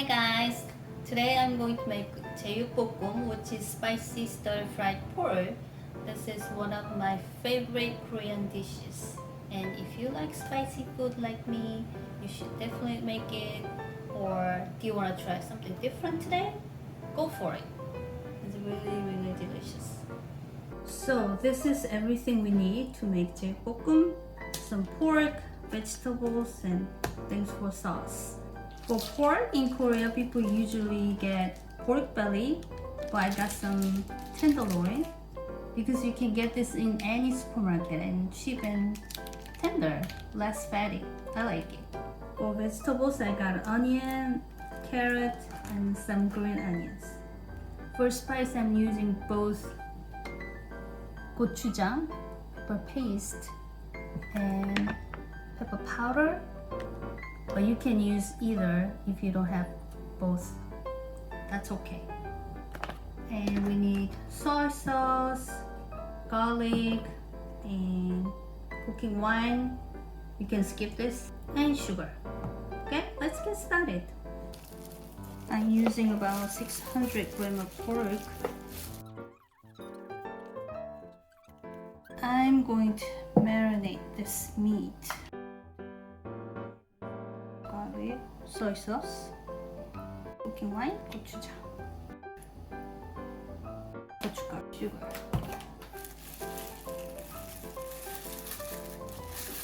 guys, today I'm going to make Jeyuk-bokkeum, which is spicy stir-fried pork. This is one of my favorite Korean dishes, and if you like spicy food like me, you should definitely make it. Or do you want to try something different today? Go for it. It's really delicious. So this is everything we need to make Jeyuk-bokkeum: some pork, vegetables, and things for sauce. For pork in Korea, people usually get pork belly, but I got some tenderloin because you can get this in any supermarket and cheap and tender, less fatty. I like it. For vegetables, I got onion, carrot, and some green onions. For spice, I'm using both gochujang, pepper paste, and pepper powder, but you can use either if you don't have both. That's okay. And we need soy sauce, garlic, and cooking wine. You can skip this, and sugar. Okay, let's get started. I'm using about 600 grams of pork. I'm going to marinate this meat. Garlic, soy sauce, cooking wine, gochujang, gochugaru, sugar.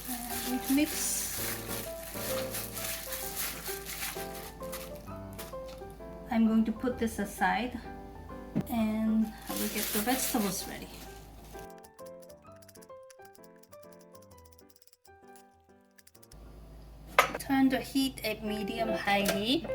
I'm going to mix. I'm going to put this aside and I will get the vegetables ready. Turn the heat at medium-high heat.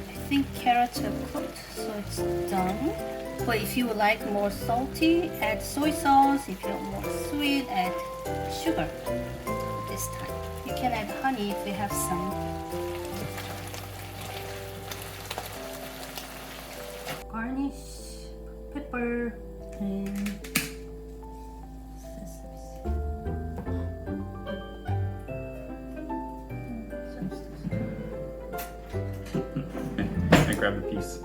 I think carrots have cooked, so it's done. But if you would like more salty, add soy sauce. If you want more sweet, add sugar this time. You can add honey if you have some. Garnish, pepper, and grab a piece.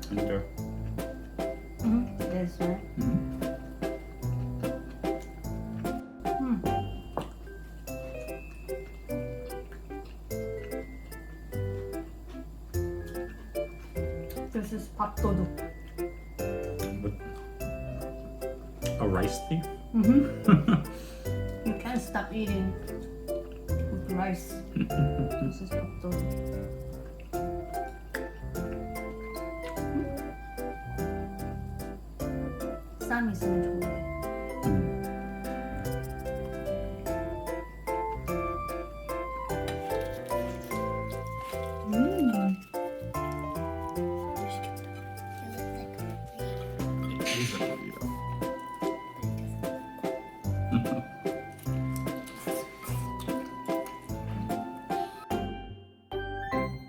Tender. That's right. This is 밥도둑. A rice thief? You can't stop eating with rice. This is 밥도둑. 쌈 있으면